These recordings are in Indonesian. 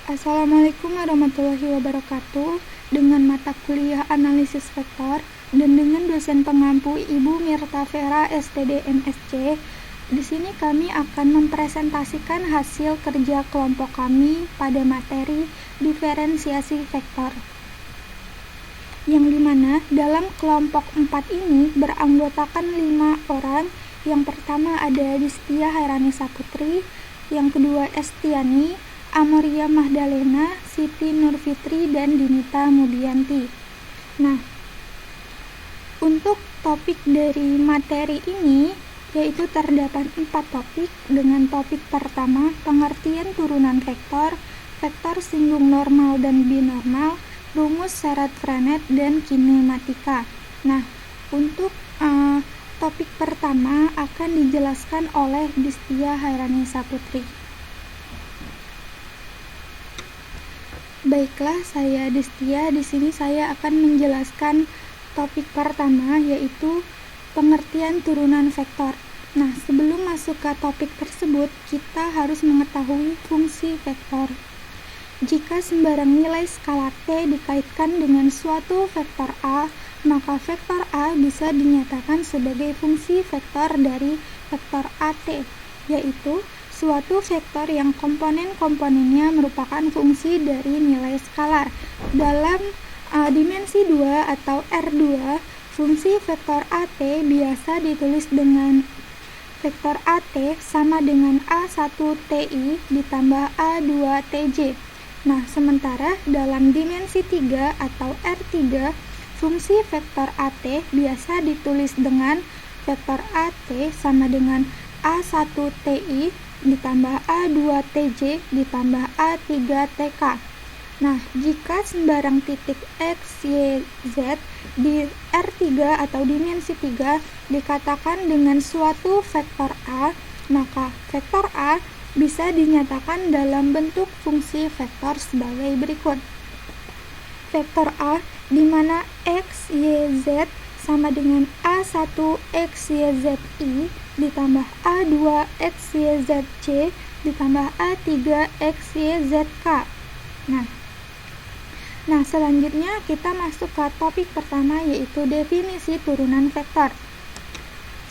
Assalamualaikum warahmatullahi wabarakatuh. Dengan mata kuliah analisis vektor dan dengan dosen pengampu Ibu Mirta Vera STD MSc, di sini kami akan mempresentasikan hasil kerja kelompok kami pada materi diferensiasi vektor. Yang dimana dalam kelompok 4 ini beranggotakan 5 orang. Yang pertama ada Distia Hairanisa Putri, yang kedua Estiani, Amoria Mahdalena, Siti Nurfitri, dan Dinita Mudianti. Nah, untuk topik dari materi ini yaitu terdapat 4 topik, dengan topik pertama pengertian turunan vektor, vektor singgung normal dan binormal, rumus syarat Frenet, dan kinematika. Nah, untuk topik pertama akan dijelaskan oleh Distia Hairanisa Putri. Baiklah, saya Distia. Di sini saya akan menjelaskan topik pertama, yaitu pengertian turunan vektor. Nah, sebelum masuk ke topik tersebut, kita harus mengetahui fungsi vektor. Jika sembarang nilai skalar T dikaitkan dengan suatu vektor A, maka vektor A bisa dinyatakan sebagai fungsi vektor dari vektor AT, yaitu suatu vektor yang komponen-komponennya merupakan fungsi dari nilai skalar. Dalam dimensi 2 atau R2, fungsi vektor AT biasa ditulis dengan vektor AT sama dengan A1TI ditambah A2TJ. Nah, sementara dalam dimensi 3 atau R3, fungsi vektor AT biasa ditulis dengan vektor AT sama dengan A1TI ditambah A2TJ ditambah A3TK. Nah, jika sembarang titik X, Y, Z di R3 atau dimensi 3 dikatakan dengan suatu vektor A, maka vektor A bisa dinyatakan dalam bentuk fungsi vektor sebagai berikut. Vektor A di mana X, Y, Z sama dengan A1 X, Y, Z, I ditambah A2 X, Y, Z, C ditambah A3 X, Y, Z, K. Nah, selanjutnya kita masuk ke topik pertama, yaitu definisi turunan vektor.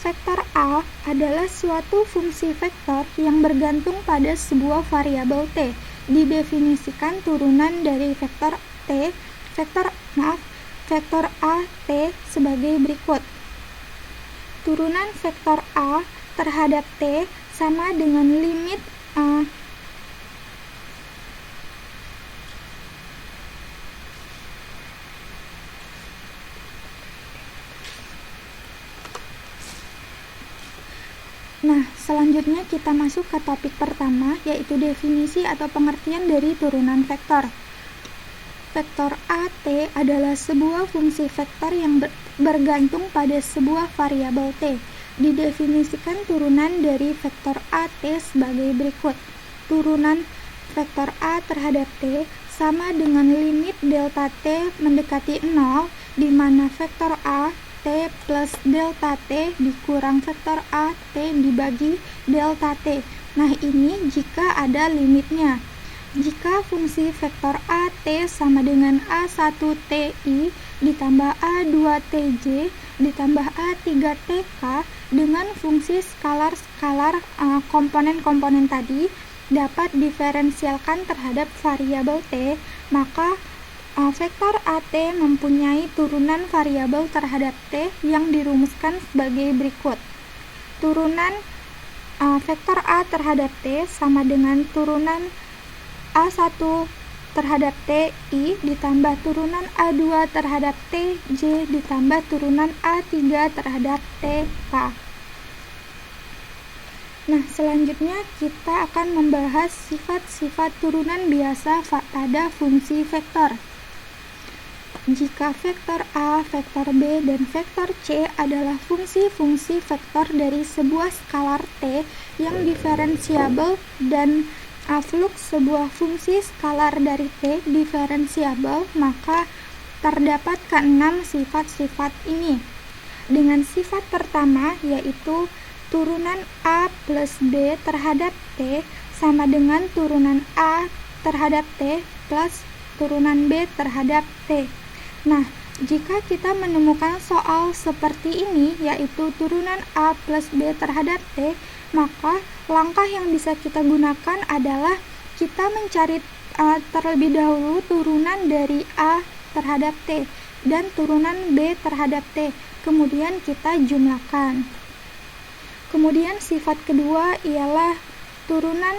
Vektor A adalah suatu fungsi vektor yang bergantung pada sebuah variabel T. Didefinisikan turunan dari vektor A T sebagai berikut. Turunan vektor A terhadap T sama dengan limit Nah, selanjutnya kita masuk ke topik pertama, yaitu definisi atau pengertian dari turunan vektor. Vektor AT adalah sebuah fungsi vektor yang bergantung pada sebuah variabel T. Didefinisikan turunan dari vektor AT sebagai berikut. Turunan vektor A terhadap T sama dengan limit delta T mendekati 0, di mana vektor A T plus delta T dikurang vektor A T dibagi delta T. Nah, ini jika ada limitnya. Jika fungsi vektor AT sama dengan A1TI ditambah A2TJ ditambah A3TK dengan fungsi skalar-skalar komponen-komponen tadi dapat diferensialkan terhadap variabel T, maka vektor AT mempunyai turunan variabel terhadap T yang dirumuskan sebagai berikut. Turunan vektor A terhadap T sama dengan turunan A1 terhadap TI ditambah turunan A2 terhadap TJ ditambah turunan A3 terhadap TK. Nah, selanjutnya kita akan membahas sifat-sifat turunan biasa pada fungsi vektor. Jika vektor A, vektor B, dan vektor C adalah fungsi-fungsi vektor dari sebuah skalar T yang diferensiabel dan flux sebuah fungsi skalar dari T diferensiabel, maka terdapat ke-6 sifat-sifat ini. Dengan sifat pertama, yaitu turunan A plus B terhadap T sama dengan turunan A terhadap T plus turunan B terhadap T. Nah, jika kita menemukan soal seperti ini, yaitu turunan A plus B terhadap T, maka langkah yang bisa kita gunakan adalah kita mencari terlebih dahulu turunan dari A terhadap T dan turunan B terhadap T. Kemudian kita jumlahkan. Kemudian sifat kedua ialah turunan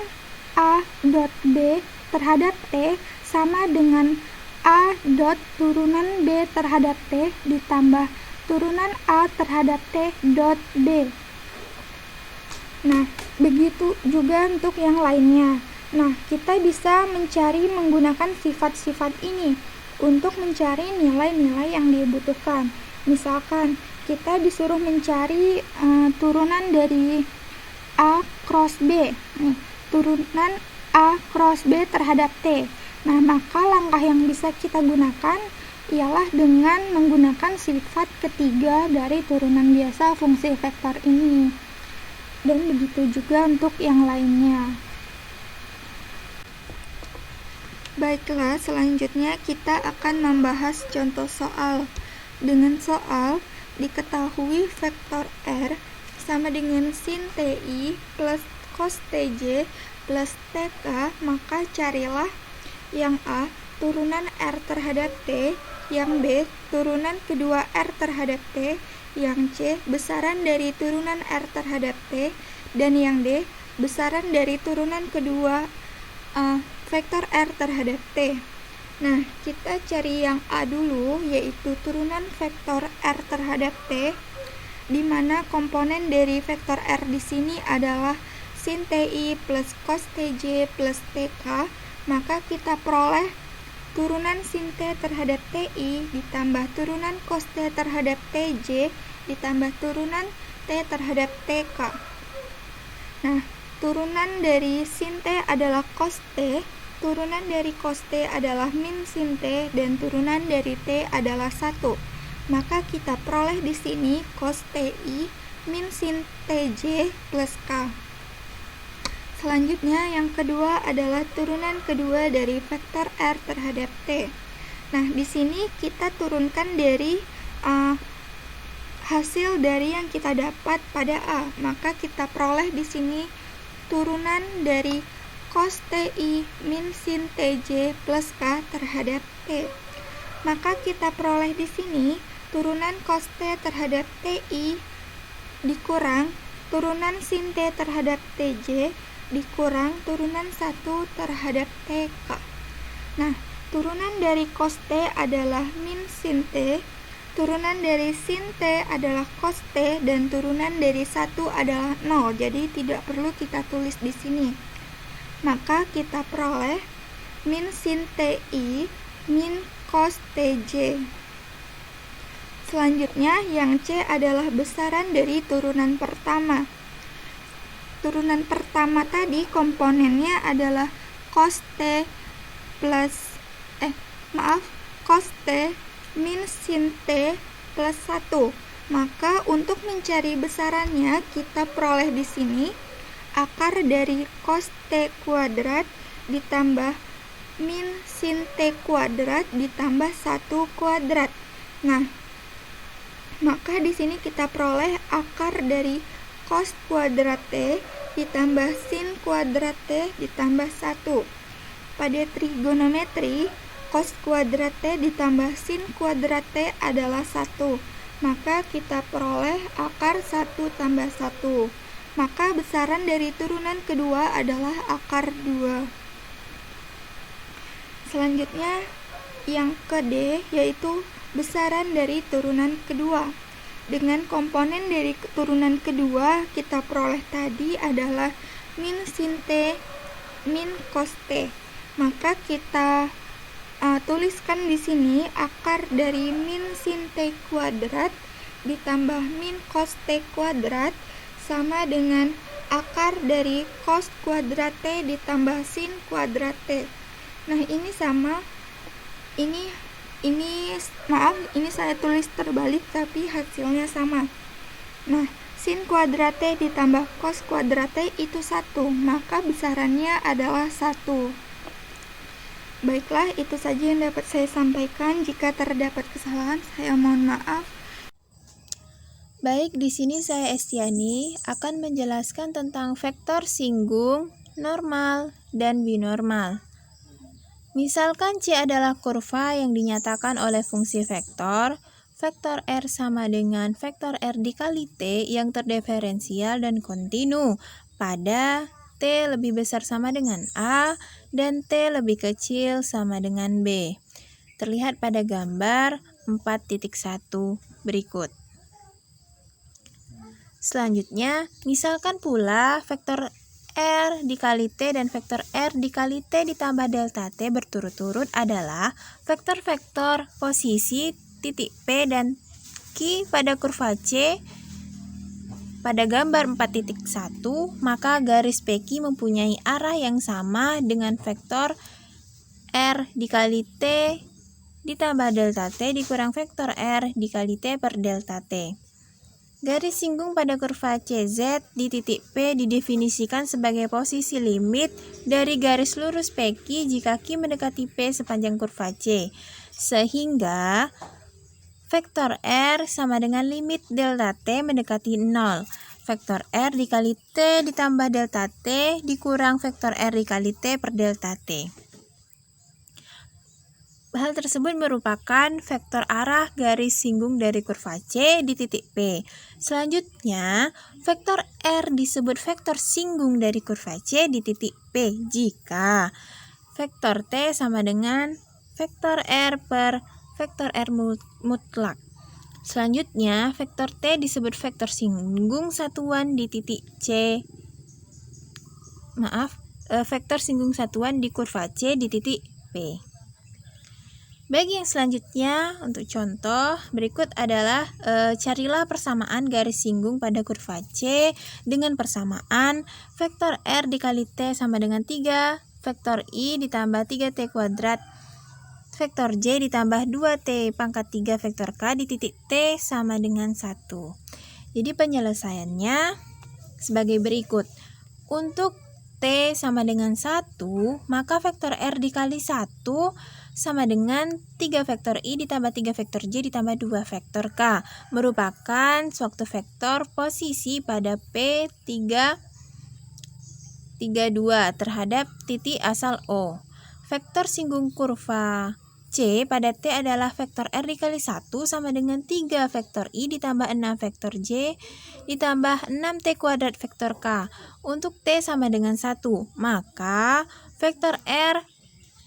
A dot B terhadap T sama dengan A dot turunan B terhadap T ditambah turunan A terhadap T dot B. Nah, begitu juga untuk yang lainnya. Nah, kita bisa mencari menggunakan sifat-sifat ini untuk mencari nilai-nilai yang dibutuhkan. Misalkan kita disuruh mencari turunan dari A cross B. Nih, turunan A cross B terhadap T. Nah, maka langkah yang bisa kita gunakan ialah dengan menggunakan sifat ketiga dari turunan biasa fungsi vektor ini. Dan begitu juga untuk yang lainnya. Baiklah, selanjutnya kita akan membahas contoh soal. Dengan soal, diketahui vektor R sama dengan sin TI plus cos TJ plus TK, maka carilah yang A, turunan R terhadap T, yang B, turunan kedua R terhadap T, yang C, besaran dari turunan R terhadap T, dan yang D, besaran dari turunan kedua vektor R terhadap T. Nah, kita cari yang A dulu, yaitu turunan vektor R terhadap T, di mana komponen dari vektor R di sini adalah sin TI plus cos TJ plus TK, maka kita peroleh turunan sin T terhadap TI ditambah turunan cos T terhadap TJ ditambah turunan T terhadap TK. Nah, turunan dari sin T adalah cos T, turunan dari cos T adalah min sin T, dan turunan dari T adalah 1. Maka kita peroleh di sini cos TI min sin TJ plus K. Selanjutnya yang kedua adalah turunan kedua dari vektor R terhadap T. Nah, di sini kita turunkan dari hasil dari yang kita dapat pada A. Maka kita peroleh di sini turunan dari cos TI min sin TJ plus K terhadap T. Maka kita peroleh di sini turunan cos T terhadap TI dikurang turunan sin T terhadap TJ dikurang turunan 1 terhadap TK. Nah, turunan dari cos T adalah min sin T, turunan dari sin T adalah cos T, dan turunan dari 1 adalah 0. Jadi tidak perlu kita tulis di sini. Maka kita peroleh min sin TI min cos TJ. Selanjutnya yang C adalah besaran dari turunan pertama. Turunan pertama tadi komponennya adalah cos T cos T min sin T plus 1. Maka untuk mencari besarannya kita peroleh di sini akar dari cos T kuadrat ditambah min sin T kuadrat ditambah 1 kuadrat. Nah, maka di sini kita peroleh akar dari cos kuadrat T ditambah sin kuadrat T ditambah 1. Pada trigonometri, cos kuadrat T ditambah sin kuadrat T adalah 1. Maka kita peroleh akar 1 tambah 1. Maka besaran dari turunan kedua adalah akar 2. Selanjutnya yang ke D, yaitu besaran dari turunan kedua. Dengan komponen dari turunan kedua kita peroleh tadi adalah min sin T min cos T. Maka kita tuliskan di sini akar dari min sin T kuadrat ditambah min cos T kuadrat sama dengan akar dari cos kuadrat T ditambah sin kuadrat T. Nah, ini sama. Ini saya tulis terbalik tapi hasilnya sama. Nah, sin kuadrat T ditambah cos kuadrat T itu 1, maka besarannya adalah 1. Baiklah, itu saja yang dapat saya sampaikan. Jika terdapat kesalahan, saya mohon maaf. Baik, di sini saya Estiani akan menjelaskan tentang vektor singgung, normal, dan binormal. Misalkan C adalah kurva yang dinyatakan oleh fungsi vektor R sama dengan vektor R dikali T yang terdiferensial dan kontinu pada T lebih besar sama dengan A dan T lebih kecil sama dengan B. Terlihat pada gambar 4.1 berikut. Selanjutnya, misalkan pula vektor R dikali T dan vektor R dikali T ditambah delta T berturut-turut adalah vektor-vektor posisi titik P dan Q pada kurva C pada gambar 4.1, maka garis PQ mempunyai arah yang sama dengan vektor R dikali T ditambah delta T dikurang vektor R dikali T per delta T. Garis singgung pada kurva CZ di titik P didefinisikan sebagai posisi limit dari garis lurus PQ jika Q mendekati P sepanjang kurva C. Sehingga vektor R sama dengan limit delta T mendekati 0. Vektor R dikali T ditambah delta T dikurang vektor R dikali T per delta T. Hal tersebut merupakan vektor arah garis singgung dari kurva C di titik P. Selanjutnya, vektor R disebut vektor singgung dari kurva C di titik P jika vektor T sama dengan vektor R per vektor R mutlak. Selanjutnya, vektor T disebut vektor singgung satuan di titik C. Vektor singgung satuan di kurva C di titik P. Baik, yang selanjutnya untuk contoh berikut adalah carilah persamaan garis singgung pada kurva C dengan persamaan vektor R dikali T sama dengan 3, vektor I ditambah 3T kuadrat, vektor J ditambah 2T pangkat 3 vektor K di titik T sama dengan 1. Jadi penyelesaiannya sebagai berikut. Untuk T sama dengan 1, maka vektor R dikali 1 sama dengan 3 vektor I ditambah 3 vektor J ditambah 2 vektor K, merupakan suatu vektor posisi pada P3, 2 terhadap titik asal O. Vektor singgung kurva C pada T adalah vektor R dikali 1 sama dengan 3 vektor I ditambah 6 vektor J ditambah 6T kuadrat vektor K. Untuk T sama dengan 1, maka vektor R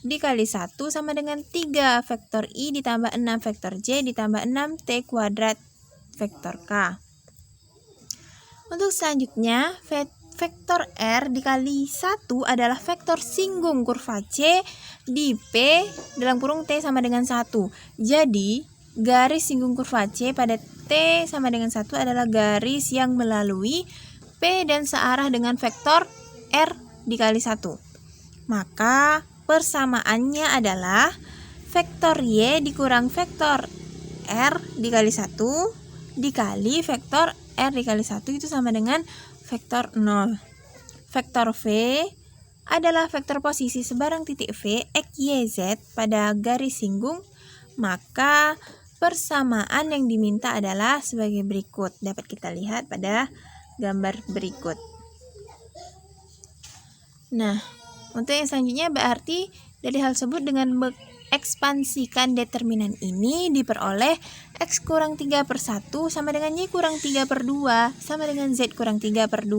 dikali 1 sama dengan 3 vektor I ditambah 6 vektor J ditambah 6T kuadrat vektor K. Untuk selanjutnya, vektor R dikali 1 adalah vektor singgung kurva C di P dalam kurung T sama dengan 1. Jadi, garis singgung kurva C pada T sama dengan 1 adalah garis yang melalui P dan searah dengan vektor R dikali 1. Maka persamaannya adalah vektor Y dikurang vektor R dikali 1 dikali vektor R dikali 1 itu sama dengan vektor 0. Vektor V adalah vektor posisi sebarang titik V X, Y, Z pada garis singgung, maka persamaan yang diminta adalah sebagai berikut. Dapat kita lihat pada gambar berikut. Nah, untuk yang selanjutnya berarti dari hal tersebut dengan mengekspansikan determinan ini diperoleh X kurang 3 per 1 sama dengan Y kurang 3 per 2 sama dengan Z kurang 3 per 2.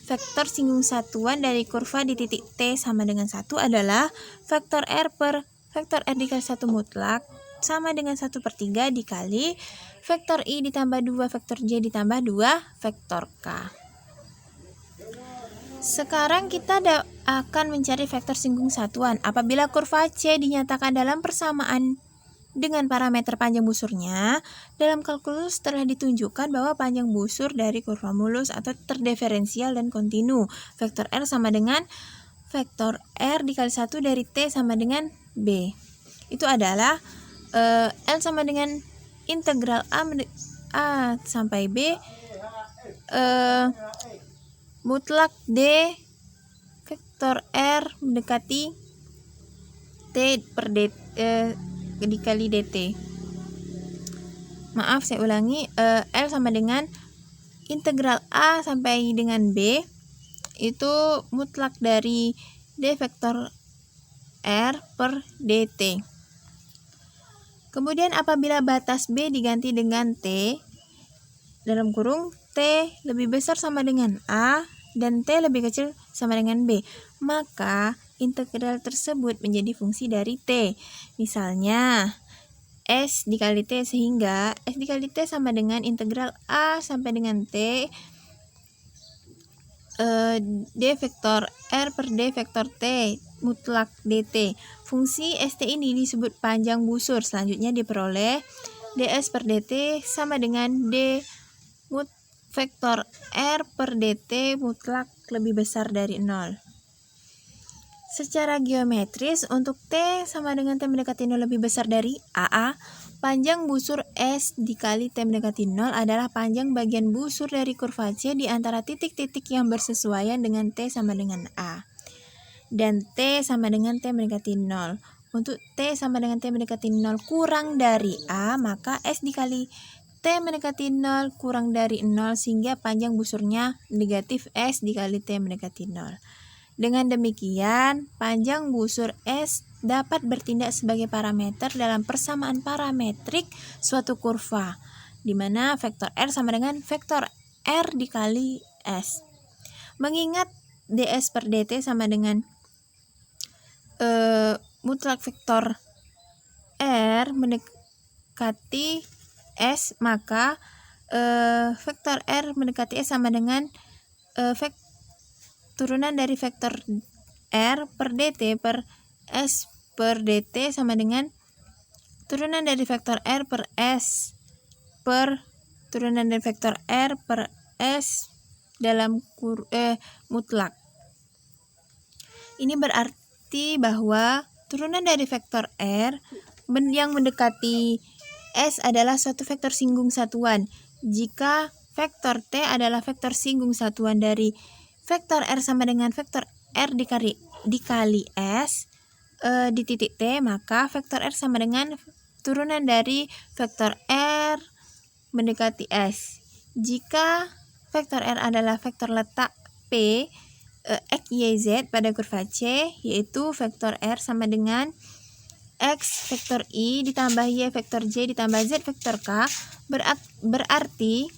Vektor singgung satuan dari kurva di titik T sama dengan 1 adalah vektor R per vektor R dikali 1 mutlak sama dengan 1 per 3 dikali vektor I ditambah 2 vektor J ditambah 2 vektor K. Sekarang kita akan mencari vektor singgung satuan. Apabila kurva C dinyatakan dalam persamaan dengan parameter panjang busurnya, dalam kalkulus telah ditunjukkan bahwa panjang busur dari kurva mulus atau terdiferensial dan kontinu. Vektor R sama dengan vektor R dikali 1 dari T sama dengan B. Itu adalah L sama dengan integral A sampai B mutlak D vektor R mendekati T per dikali dt. Maaf, saya ulangi, L sama dengan integral A sampai dengan B itu mutlak dari D vektor R per dt. Kemudian apabila batas B diganti dengan T, dalam kurung T lebih besar sama dengan A dan T lebih kecil sama dengan B, maka integral tersebut menjadi fungsi dari T. Misalnya S dikali T, sehingga S dikali T sama dengan integral A sampai dengan T D vektor R per D vektor T mutlak dt. Fungsi ST ini disebut panjang busur. Selanjutnya diperoleh ds per dt sama dengan D vektor R per dt mutlak lebih besar dari 0. Secara geometris, untuk T sama dengan T mendekati 0 lebih besar dari AA, panjang busur S dikali T mendekati 0 adalah panjang bagian busur dari kurva C di antara titik-titik yang bersesuaian dengan T sama dengan A. Dan T sama dengan T mendekati 0. Untuk T sama dengan T mendekati 0 kurang dari A, maka S dikali T mendekati 0 kurang dari 0, sehingga panjang busurnya negatif S dikali T mendekati 0. Dengan demikian, panjang busur S dapat bertindak sebagai parameter dalam persamaan parametrik suatu kurva, di mana vektor R sama dengan vektor R dikali S. Mengingat ds per dt sama dengan mutlak vektor R mendekati S, maka vektor R mendekati S sama dengan turunan dari vektor R per dt per S per dt sama dengan turunan dari vektor R per S per turunan dari vektor R per S dalam mutlak. Ini berarti bahwa turunan dari vektor R yang mendekati S adalah suatu vektor singgung satuan. Jika vektor T adalah vektor singgung satuan dari vektor R sama dengan vektor R dikali S di titik T, maka vektor R sama dengan turunan dari vektor R mendekati S. Jika vektor R adalah vektor letak P X, Y, Z pada kurva C, yaitu vektor R sama dengan X vektor I ditambah Y vektor J ditambah Z vektor K, berarti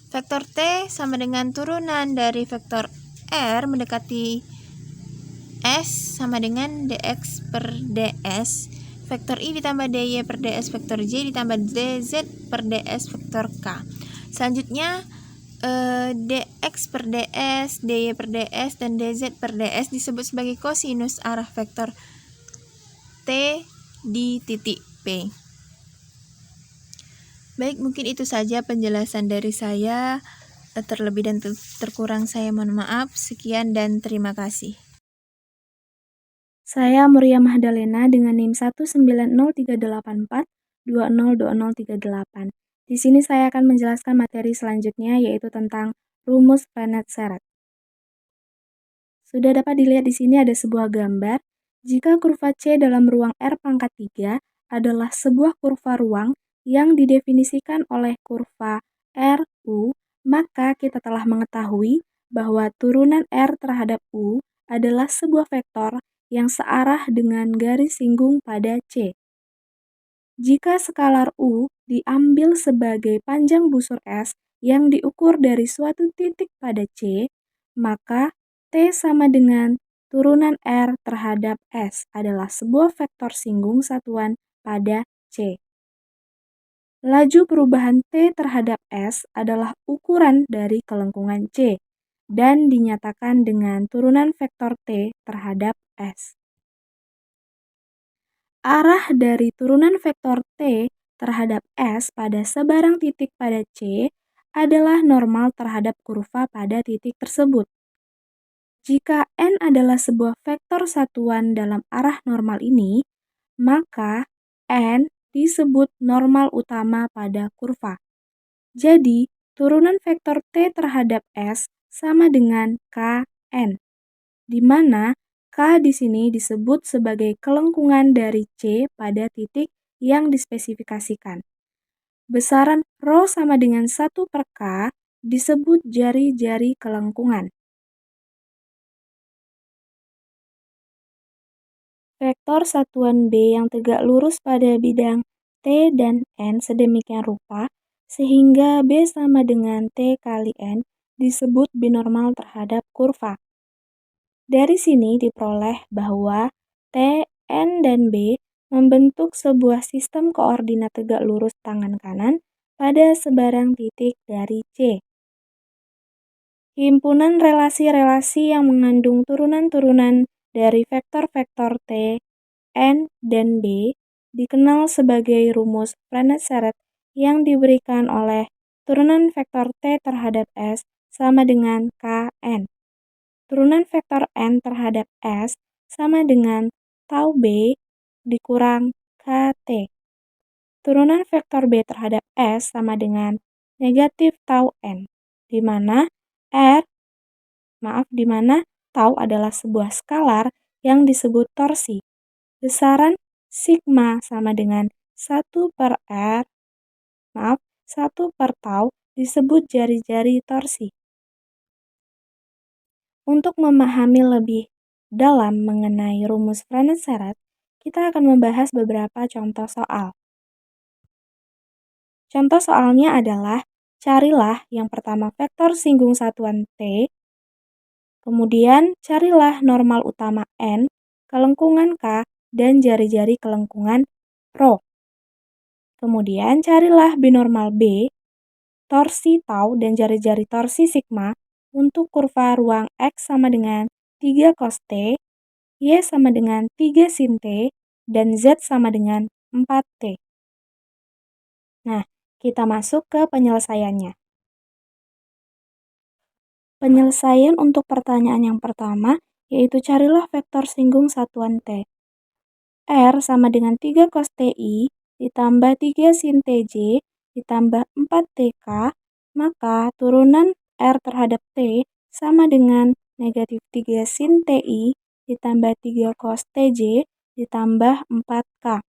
vektor T sama dengan turunan dari vektor R mendekati S sama dengan dx per ds, vektor I ditambah dy per ds vektor J ditambah dz per ds vektor K. Selanjutnya dx per ds, dy per ds, dan dz per ds disebut sebagai kosinus arah vektor T di titik P. Baik, mungkin itu saja penjelasan dari saya. Terlebih dan terkurang saya mohon maaf. Sekian dan terima kasih. Saya Muria Mahdalena dengan NIM 1903842020038. Di sini saya akan menjelaskan materi selanjutnya, yaitu tentang rumus Frenet-Serret. Sudah dapat dilihat di sini ada sebuah gambar. Jika kurva C dalam ruang R pangkat 3 adalah sebuah kurva ruang yang didefinisikan oleh kurva RU, maka kita telah mengetahui bahwa turunan R terhadap U adalah sebuah vektor yang searah dengan garis singgung pada C. Jika skalar U diambil sebagai panjang busur S yang diukur dari suatu titik pada C, maka T sama dengan turunan R terhadap S adalah sebuah vektor singgung satuan pada C. Laju perubahan T terhadap S adalah ukuran dari kelengkungan C dan dinyatakan dengan turunan vektor T terhadap S. Arah dari turunan vektor T terhadap S pada sebarang titik pada C adalah normal terhadap kurva pada titik tersebut. Jika N adalah sebuah vektor satuan dalam arah normal ini, maka N disebut normal utama pada kurva. Jadi, turunan vektor T terhadap S sama dengan Kn, di mana K di sini disebut sebagai kelengkungan dari C pada titik yang dispesifikasikan. Besaran rho sama dengan 1 per K disebut jari-jari kelengkungan. Vektor satuan B yang tegak lurus pada bidang T dan N sedemikian rupa sehingga B sama dengan T kali N disebut binormal terhadap kurva. Dari sini diperoleh bahwa T, N, dan B membentuk sebuah sistem koordinat tegak lurus tangan kanan pada sebarang titik dari C. Himpunan relasi-relasi yang mengandung turunan-turunan dari vektor-vektor T, N, dan B dikenal sebagai rumus Frenet-Serret yang diberikan oleh turunan vektor T terhadap S sama dengan Kn. Turunan vektor N terhadap S sama dengan tau B dikurang Kt. Turunan vektor B terhadap S sama dengan negatif tau N, di mana tau adalah sebuah skalar yang disebut torsi. Besaran sigma sama dengan 1 per tau disebut jari-jari torsi. Untuk memahami lebih dalam mengenai rumus Frenet-Serret, kita akan membahas beberapa contoh soal. Contoh soalnya adalah, carilah yang pertama vektor singgung satuan T, kemudian carilah normal utama N, kelengkungan K, dan jari-jari kelengkungan rho. Kemudian carilah binormal B, torsi tau, dan jari-jari torsi sigma untuk kurva ruang X sama dengan 3 cos T, Y sama dengan 3 sin T, dan Z sama dengan 4T. Nah, kita masuk ke penyelesaiannya. Penyelesaian untuk pertanyaan yang pertama, yaitu carilah vektor singgung satuan T. R sama dengan 3 cos TI ditambah 3 sin TJ ditambah 4TK, maka turunan R terhadap T sama dengan negatif 3 sin TI ditambah 3 cos TJ ditambah 4K.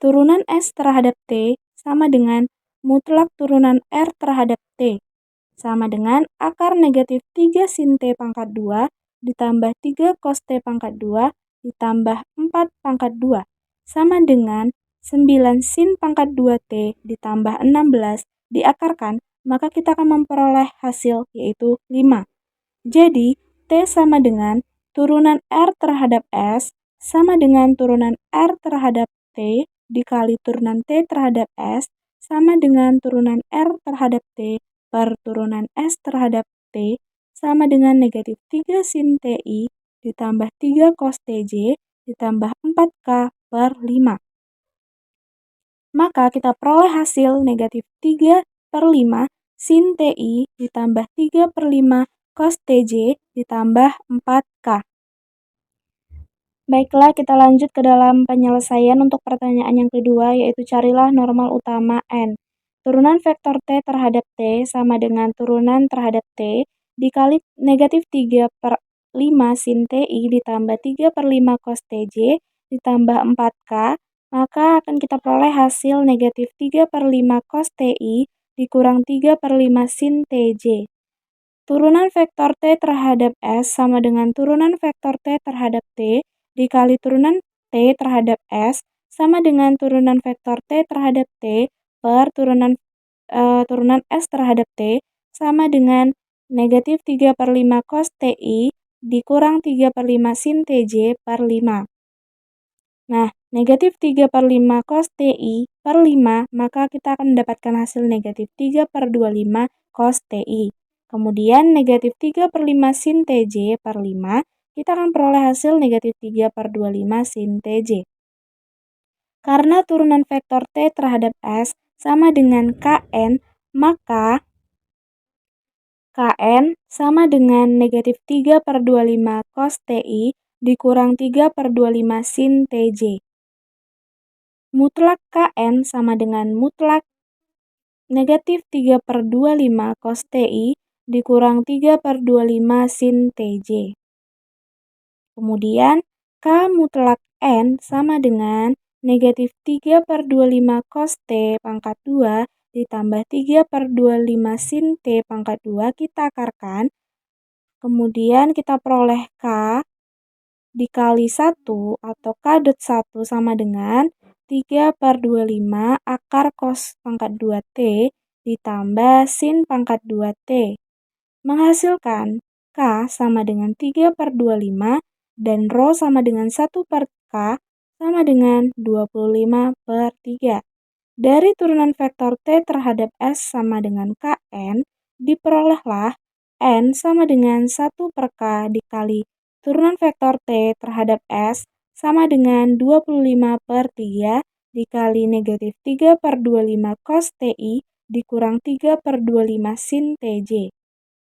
Turunan S terhadap T sama dengan mutlak turunan R terhadap T, sama dengan akar negatif 3 sin T pangkat 2 ditambah 3 cos T pangkat 2 ditambah 4 pangkat 2, sama dengan 9 sin pangkat 2T ditambah 16 diakarkan, maka kita akan memperoleh hasil yaitu 5. Jadi, T sama dengan turunan R terhadap S sama dengan turunan R terhadap T dikali turunan T terhadap S sama dengan turunan R terhadap T per turunan S terhadap T sama dengan negatif 3 sin TI ditambah 3 cos TJ ditambah 4K per 5. Maka kita peroleh hasil negatif 3 per 5 sin TI ditambah 3 per 5 cos TJ ditambah 4K. Baiklah, kita lanjut ke dalam penyelesaian untuk pertanyaan yang kedua, yaitu carilah normal utama N. Turunan vektor T terhadap T sama dengan turunan terhadap T dikali negatif 3 per 5 sin TI ditambah 3 per 5 cos TJ ditambah 4K, maka akan kita peroleh hasil negatif 3 per 5 cos TI dikurang 3 per 5 sin TJ. Turunan vektor T terhadap S sama dengan turunan vektor T terhadap T dikali turunan T terhadap S sama dengan turunan vektor T terhadap T per turunan S terhadap T sama dengan negatif 3 per 5 cos TI dikurang 3 per 5 sin TJ per 5. Nah, negatif 3 per 5 cos TI per 5, maka kita akan mendapatkan hasil negatif 3 per 25 cos TI. Kemudian negatif 3 per 5 sin TJ per 5, kita akan peroleh hasil negatif 3 per 25 sin TJ. Karena turunan vektor T terhadap S sama dengan Kn, maka Kn sama dengan negatif 3 per 25 cos TI dikurang 3 per 25 sin TJ. Mutlak Kn sama dengan mutlak negatif 3 per 25 cos TI dikurang 3 per 25 sin TJ. Kemudian K mutlak N sama dengan negatif 3/25 cos T pangkat 2 ditambah 3/25 sin T pangkat 2 kita akarkan. Kemudian kita peroleh K dikali 1 atau K dot 1 sama dengan 3/25 akar cos pangkat 2T ditambah sin pangkat 2T. Menghasilkan K sama dengan 3/25 dan Rho sama dengan 1/K sama dengan 25/3. Dari turunan vektor T terhadap S sama dengan Kn, diperolehlah N sama dengan 1/K dikali turunan vektor T terhadap S sama dengan 25/3 dikali negatif 3/25 cos TI dikurang 3/25 sin TJ.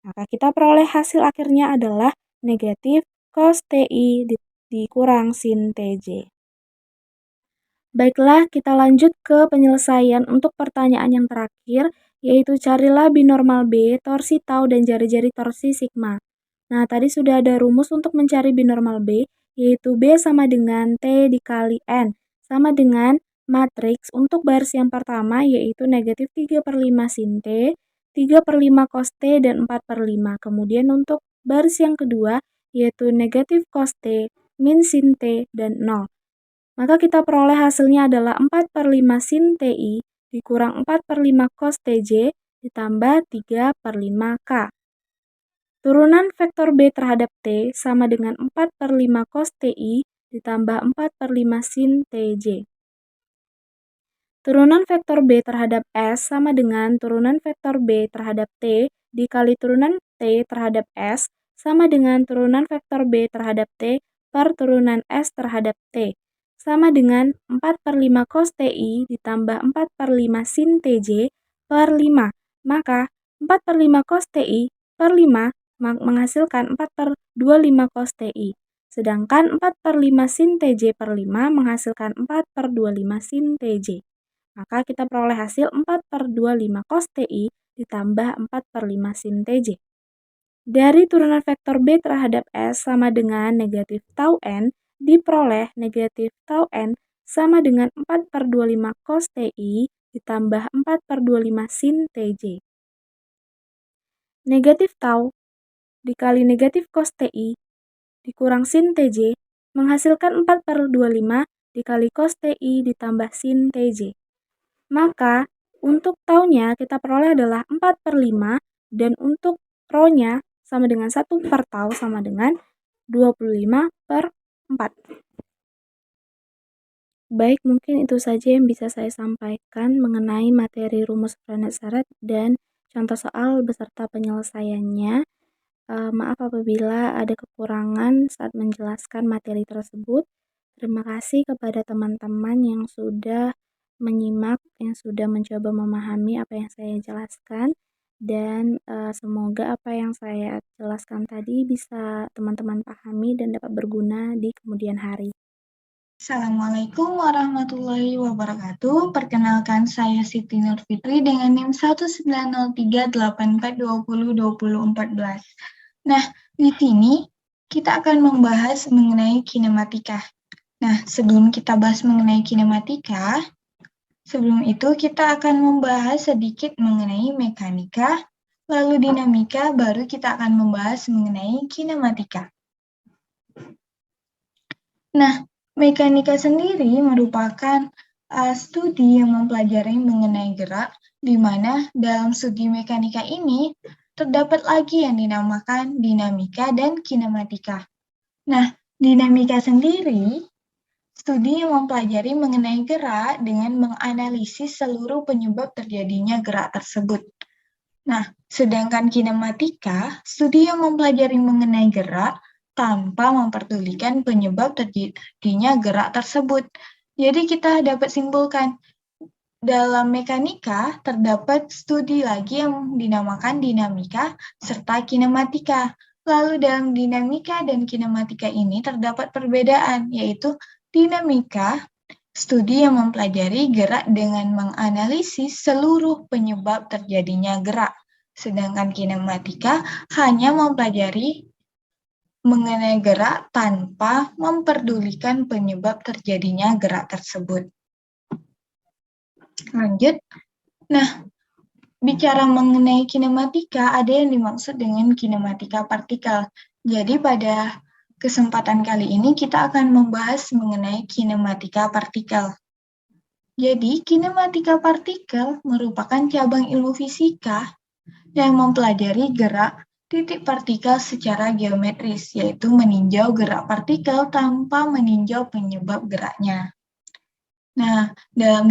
Maka kita peroleh hasil akhirnya adalah negatif cos TI dikurang sin TJ. Baiklah, kita lanjut ke penyelesaian untuk pertanyaan yang terakhir, yaitu carilah binormal B, torsi tau, dan jari-jari torsi sigma. Nah, tadi sudah ada rumus untuk mencari binormal B, yaitu B sama dengan T dikali N, sama dengan matriks untuk baris yang pertama, yaitu negatif 3/5 sin T, 3/5 cos T, dan 4/5. Kemudian untuk baris yang kedua, yaitu negatif cos T, min sin T, dan 0. Maka kita peroleh hasilnya adalah 4/5 sin TI dikurang 4/5 cos TJ ditambah 3/5 K. Turunan vektor B terhadap T sama dengan 4/5 cos TI ditambah 4/5 sin TJ. Turunan vektor B terhadap S sama dengan turunan vektor B terhadap T dikali turunan T terhadap S sama dengan turunan vektor B terhadap T per turunan S terhadap T, sama dengan 4/5 cos TI ditambah 4/5 sin TJ per 5. Maka 4/5 cos TI per 5 menghasilkan 4/25 cos TI. Sedangkan 4/5 sin TJ per 5 menghasilkan 4/25 sin TJ. Maka kita peroleh hasil 4/25 cos TI ditambah 4/5 sin TJ. Dari turunan vektor B terhadap S sama dengan negatif tau N, diperoleh negatif tau N sama dengan 4/25 cos TI ditambah 4/25 sin TJ. Negatif tau dikali negatif cos TI dikurang sin TJ menghasilkan 4/25 dikali cos TI ditambah sin TJ. Maka untuk taunya kita peroleh adalah 4/5 dan untuk rho-nya sama dengan 1/tau sama dengan 25/4. Baik, mungkin itu saja yang bisa saya sampaikan mengenai materi rumus Frenet-Saret dan contoh soal beserta penyelesaiannya. Maaf apabila ada kekurangan saat menjelaskan materi tersebut. Terima kasih kepada teman-teman yang sudah menyimak, yang sudah mencoba memahami apa yang saya jelaskan, dan semoga apa yang saya jelaskan tadi bisa teman-teman pahami dan dapat berguna di kemudian hari. Assalamualaikum warahmatullahi wabarakatuh. Perkenalkan saya Siti Nur Fitri dengan NIM 1903842002014. Nah, di sini kita akan membahas mengenai kinematika. Nah, sebelum kita bahas mengenai kinematika, sebelum itu kita akan membahas sedikit mengenai mekanika, lalu dinamika, baru kita akan membahas mengenai kinematika. Nah, mekanika sendiri merupakan studi yang mempelajari mengenai gerak, di mana dalam studi mekanika ini terdapat lagi yang dinamakan dinamika dan kinematika. Nah, dinamika sendiri studi yang mempelajari mengenai gerak dengan menganalisis seluruh penyebab terjadinya gerak tersebut. Nah, sedangkan kinematika studi yang mempelajari mengenai gerak tanpa memperdulikan penyebab terjadinya gerak tersebut. Jadi kita dapat simpulkan, dalam mekanika terdapat studi lagi yang dinamakan dinamika serta kinematika. Lalu dalam dinamika dan kinematika ini terdapat perbedaan, yaitu dinamika studi yang mempelajari gerak dengan menganalisis seluruh penyebab terjadinya gerak. Sedangkan kinematika hanya mempelajari mengenai gerak tanpa memperdulikan penyebab terjadinya gerak tersebut. Lanjut. Nah, bicara mengenai kinematika, ada yang dimaksud dengan kinematika partikel. Jadi pada kesempatan kali ini kita akan membahas mengenai kinematika partikel. Jadi, kinematika partikel merupakan cabang ilmu fisika yang mempelajari gerak titik partikel secara geometris, yaitu meninjau gerak partikel tanpa meninjau penyebab geraknya. Nah, dalam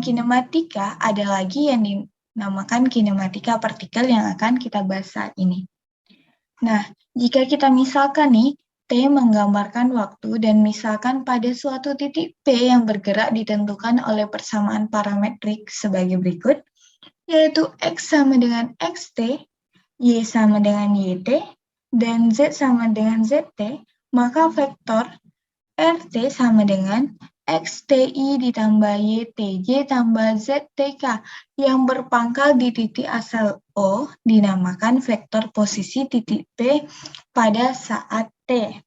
kinematika ada lagi yang dinamakan kinematika partikel yang akan kita bahas saat ini. Nah, jika kita misalkan nih, T menggambarkan waktu dan misalkan pada suatu titik P yang bergerak ditentukan oleh persamaan parametrik sebagai berikut, yaitu X sama dengan XT, Y sama dengan YT, dan Z sama dengan ZT, maka vektor RT sama dengan XTI ditambah YTJ tambah ZTK yang berpangkal di titik asal O dinamakan vektor posisi titik P pada saat T.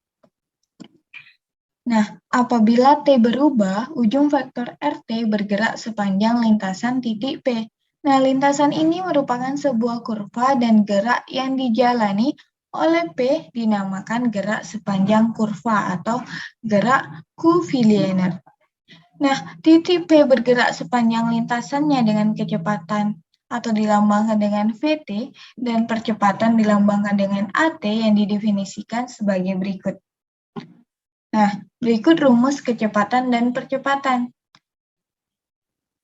Nah, apabila T berubah, ujung vektor RT bergerak sepanjang lintasan titik P. Nah, lintasan ini merupakan sebuah kurva dan gerak yang dijalani oleh P dinamakan gerak sepanjang kurva atau gerak kurvilinear. Nah, titik P bergerak sepanjang lintasannya dengan kecepatan atau dilambangkan dengan VT dan percepatan dilambangkan dengan AT yang didefinisikan sebagai berikut. Nah, berikut rumus kecepatan dan percepatan.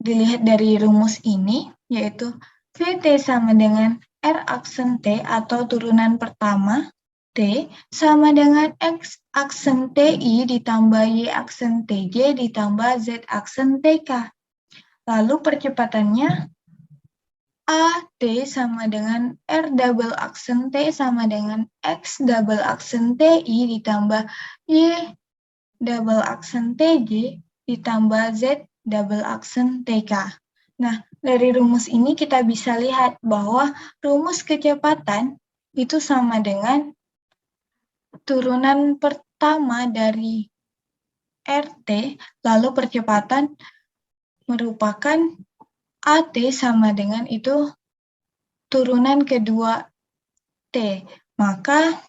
Dilihat dari rumus ini, yaitu VT sama dengan R aksen T atau turunan pertama, T sama dengan X aksen TI ditambah Y aksen TJ ditambah Z aksen TK. Lalu percepatannya AT sama dengan R double aksen T sama dengan X double aksen TI ditambah Y double aksen TJ ditambah Z double aksen TK. Nah, dari rumus ini kita bisa lihat bahwa rumus kecepatan itu sama dengan turunan pertama dari RT, lalu percepatan merupakan AT sama dengan itu turunan kedua T. Maka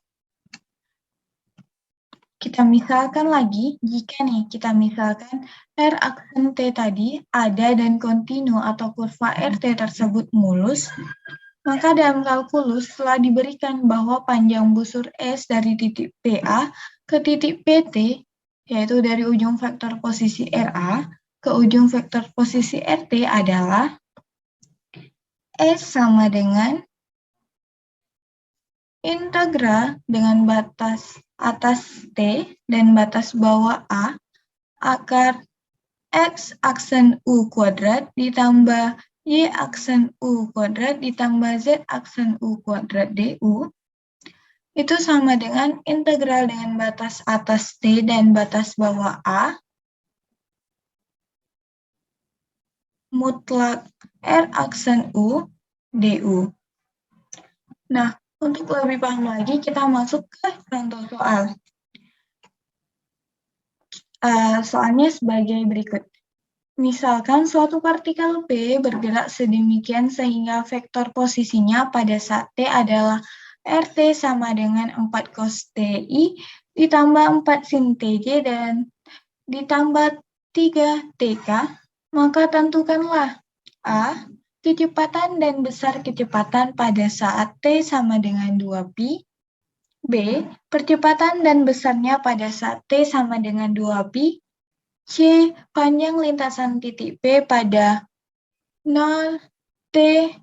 kita misalkan lagi, jika nih kita misalkan R aksen T tadi ada dan kontinu atau kurva RT tersebut mulus, maka dalam kalkulus telah diberikan bahwa panjang busur S dari titik PA ke titik PT, yaitu dari ujung vektor posisi RA ke ujung vektor posisi RT adalah S sama dengan integral dengan batas atas T dan batas bawah A akar X aksen U kuadrat ditambah Y aksen U kuadrat ditambah Z aksen U kuadrat DU itu sama dengan integral dengan batas atas T dan batas bawah A mutlak R aksen U DU. Nah, untuk lebih paham lagi, kita masuk ke contoh soal. Soalnya sebagai berikut. Misalkan suatu partikel P bergerak sedemikian sehingga vektor posisinya pada saat T adalah RT sama dengan 4 cos TI ditambah 4 sin TJ dan ditambah 3 TK, maka tentukanlah A. Kecepatan dan besar kecepatan pada saat T sama dengan 2pi. B. Percepatan dan besarnya pada saat T sama dengan 2pi. C. Panjang lintasan titik P pada 0, T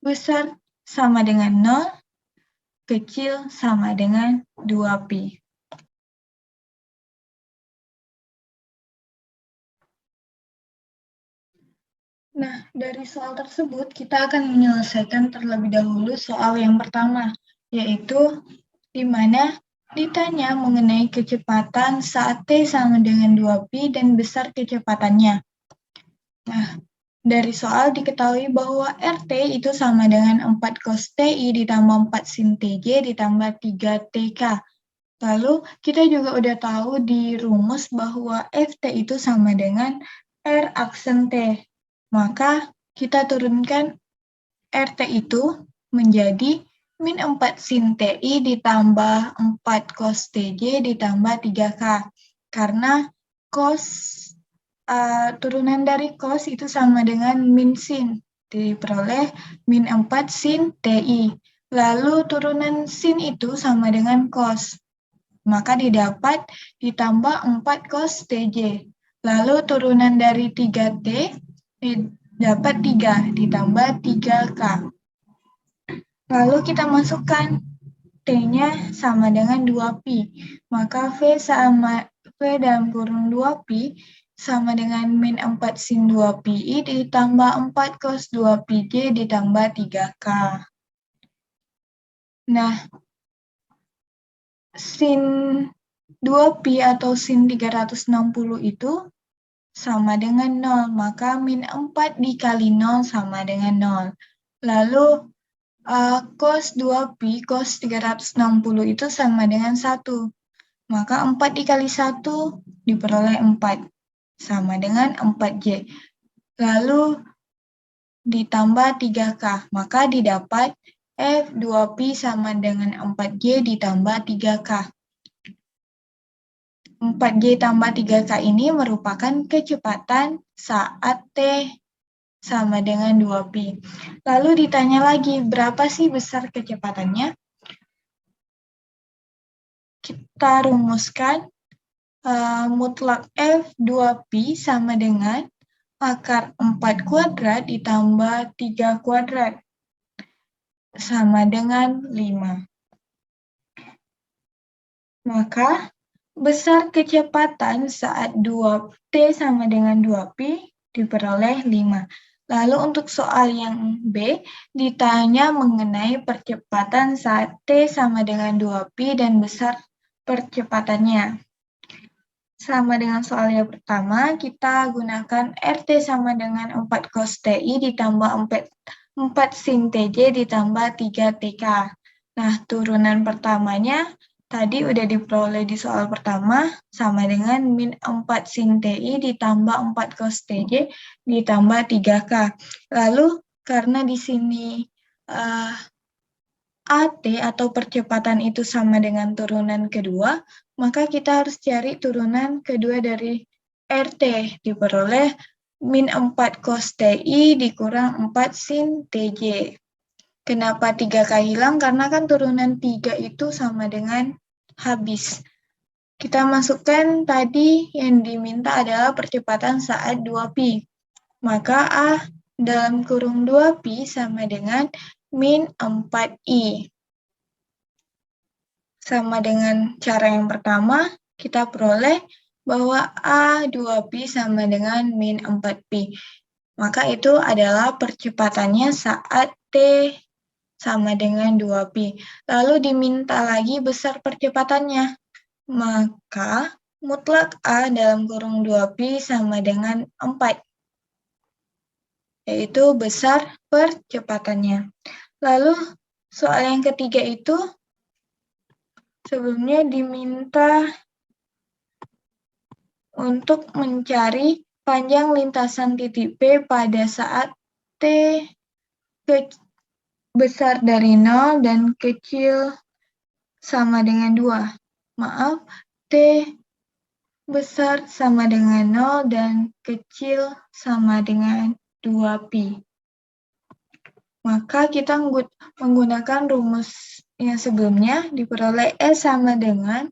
besar sama dengan 0, kecil sama dengan 2pi. Nah, dari soal tersebut, kita akan menyelesaikan terlebih dahulu soal yang pertama, yaitu di mana ditanya mengenai kecepatan saat T sama dengan 2pi dan besar kecepatannya. Nah, Dari soal diketahui bahwa RT itu sama dengan 4 cos TI ditambah 4 sin TJ ditambah 3 TK. Lalu kita juga udah tahu di rumus bahwa FT itu sama dengan R aksen T. Maka kita turunkan RT itu menjadi min 4 sin TI ditambah 4 cos TJ ditambah 3K. Karena cos turunan dari cos itu sama dengan min sin. Diperoleh min 4 sin TI. Lalu turunan sin itu sama dengan cos. Maka didapat ditambah 4 cos TJ. Lalu turunan dari 3T dapat 3 ditambah 3K. Lalu kita masukkan T-nya sama dengan 2Pi. Maka V dalam kurung 2Pi sama dengan min 4 sin 2Pi ditambah 4 cos 2Pj ditambah 3K. Nah, sin 2Pi atau sin 360 itu sama dengan 0, maka min 4 dikali 0 sama dengan 0. Lalu cos 2Pi, cos 360 itu sama dengan 1. Maka 4 dikali 1 diperoleh 4, sama dengan 4J. Lalu ditambah 3K, maka didapat F2Pi sama dengan 4J ditambah 3K. 4J tambah 3K ini merupakan kecepatan saat T sama dengan 2Pi. Lalu ditanya lagi, berapa sih besar kecepatannya? Kita rumuskan mutlak F 2Pi sama dengan akar 4 kuadrat ditambah 3 kuadrat sama dengan 5. Maka besar kecepatan saat 2T sama dengan 2Pi diperoleh 5. Lalu untuk soal yang B, ditanya mengenai percepatan saat T sama dengan 2Pi dan besar percepatannya. Sama dengan soal yang pertama, kita gunakan RT sama dengan 4 cos TI ditambah 4 sin TJ ditambah 3 TK. Nah, turunan pertamanya tadi udah diperoleh di soal pertama, sama dengan min 4 sin TI ditambah 4 cos TJ ditambah 3K. Lalu, karena di sini AT atau percepatan itu sama dengan turunan kedua, maka kita harus cari turunan kedua dari RT, diperoleh min 4 cos TI dikurang 4 sin TJ. Kenapa 3K hilang? Karena kan turunan 3 itu sama dengan habis. Kita masukkan tadi yang diminta adalah percepatan saat 2Pi. Maka A dalam kurung 2Pi sama dengan min 4I. Sama dengan cara yang pertama, kita peroleh bahwa A2Pi sama dengan min 4Pi. Maka itu adalah percepatannya saat T sama dengan 2Pi. Lalu diminta lagi besar percepatannya. Maka mutlak A dalam kurung 2Pi sama dengan 4. Yaitu besar percepatannya. Lalu soal yang ketiga itu sebelumnya diminta untuk mencari panjang lintasan titik P pada saat T besar dari 0 dan kecil sama dengan 2. Maaf, T besar sama dengan 0 dan kecil sama dengan 2Pi. Maka kita menggunakan rumus yang sebelumnya, diperoleh S sama dengan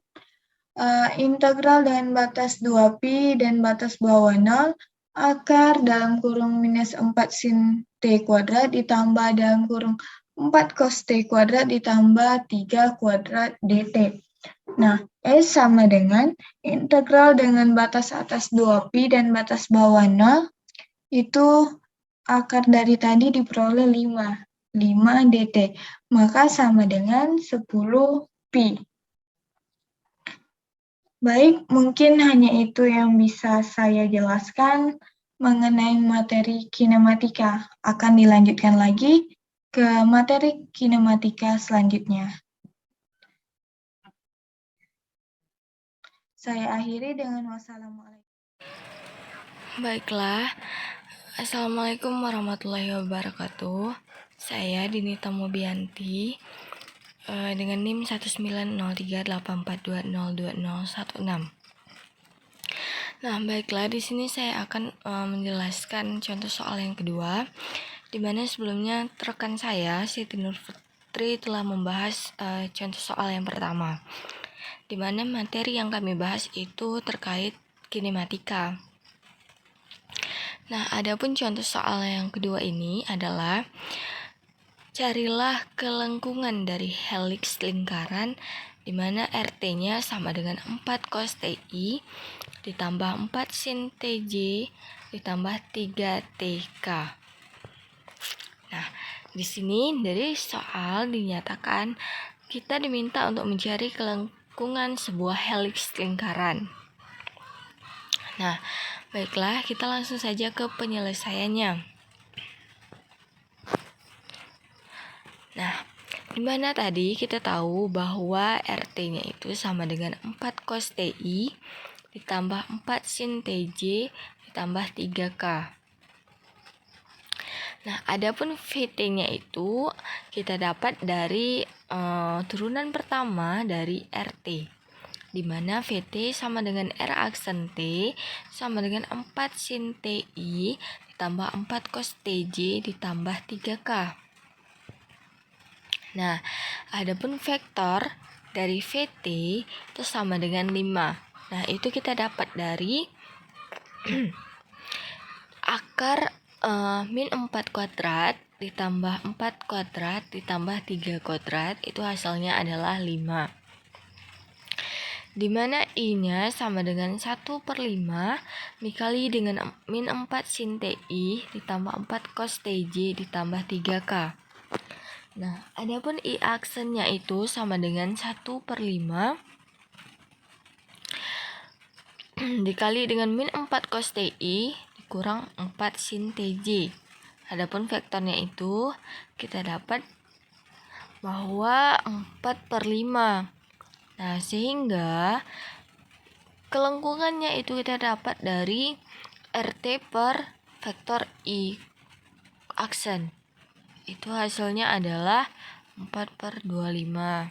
integral dengan batas 2Pi dan batas bawah 0, akar dalam kurung minus 4 sin T kuadrat ditambah dalam kurung 4 cos T kuadrat ditambah 3 kuadrat DT. Nah, S sama dengan integral dengan batas atas 2Pi dan batas bawah 0, itu akar dari tadi diperoleh 5 DT. Maka sama dengan 10 Pi. Baik, mungkin hanya itu yang bisa saya jelaskan. mengenai materi kinematika. Akan dilanjutkan lagi ke materi kinematika selanjutnya. Saya akhiri dengan wassalamualaikum. Baiklah, Assalamualaikum warahmatullahi wabarakatuh. Saya Dinita Mobianti dengan NIM 1903842020016. Nah, baiklah, di sini saya akan menjelaskan contoh soal yang kedua, di mana sebelumnya rekan saya Siti Nur Fitri telah membahas contoh soal yang pertama, di mana materi yang kami bahas itu terkait kinematika. Nah, adapun contoh soal yang kedua ini adalah carilah kelengkungan dari heliks lingkaran di mana RT-nya sama dengan 4 cos TI ditambah 4 sin TJ ditambah 3 TK. Nah, di sini dari soal dinyatakan kita diminta untuk mencari kelengkungan sebuah heliks lingkaran. Nah, baiklah, kita langsung saja ke penyelesaiannya. Nah, dimana tadi kita tahu bahwa RT-nya itu sama dengan 4 cos TI ditambah 4 sin TJ ditambah 3K. Nah, adapun VT-nya itu kita dapat dari turunan pertama dari RT, di mana VT sama dengan R aksen T sama dengan 4 sin TI ditambah 4 cos TJ ditambah 3K. Nah, adapun vektor dari VT itu sama dengan 5. Nah, itu kita dapat dari akar min 4 kuadrat ditambah 4 kuadrat ditambah 3 kuadrat, itu hasilnya adalah 5. Dimana I-nya sama dengan 1/5 dikali dengan min 4 sin TI ditambah 4 cos TJ ditambah 3K. Nah, adapun I aksennya itu sama dengan 1/5 dikali dengan min 4 cos TI dikurang 4 sin TJ. Adapun vektornya itu kita dapat bahwa 4/5. Nah, sehingga kelengkungannya itu kita dapat dari RT per vektor I aksen. Itu hasilnya adalah 4/25.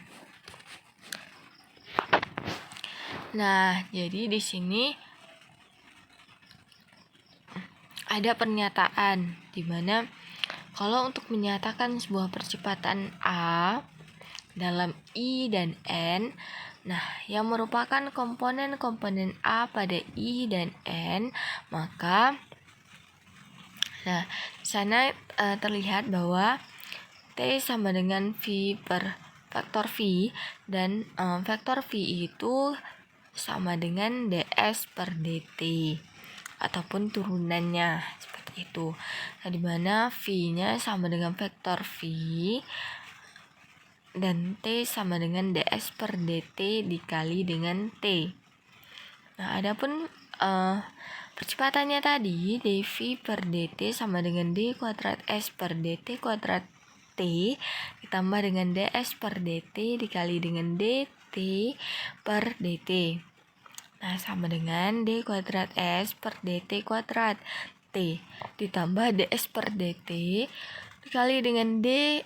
Nah, jadi di sini ada pernyataan di mana kalau untuk menyatakan sebuah percepatan A dalam I dan N, nah yang merupakan komponen-komponen A pada I dan N, maka di sana terlihat bahwa T sama dengan V per vektor V, dan vektor V itu sama dengan ds per dt ataupun turunannya seperti itu. Nah, dimana V-nya sama dengan vektor V dan T sama dengan ds per dt dikali dengan T. Nah, adapun percepatannya tadi dv per dt sama dengan d kuadrat s per dt kuadrat t ditambah dengan ds per dt dikali dengan dt per dt. Nah, sama dengan d kuadrat s per dt kuadrat t ditambah ds per dt dikali dengan d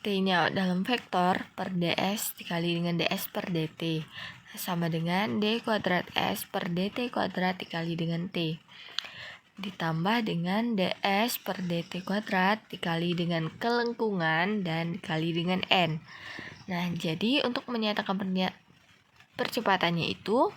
t-nya dalam vektor per ds dikali dengan ds per dt. Sama dengan d kuadrat s per dt kuadrat dikali dengan t ditambah dengan ds per dt kuadrat dikali dengan kelengkungan dan dikali dengan n. Nah, jadi untuk menyatakan percepatannya itu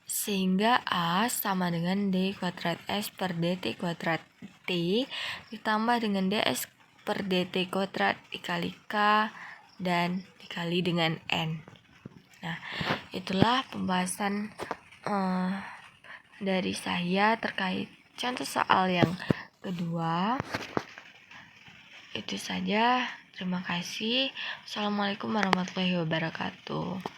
sehingga A sama dengan d kuadrat s per dt kuadrat t ditambah dengan ds per dt kuadrat dikali k dan dikali dengan n. Nah, itulah pembahasan dari saya terkait contoh soal yang kedua. Itu saja. Terima kasih. Assalamualaikum warahmatullahi wabarakatuh.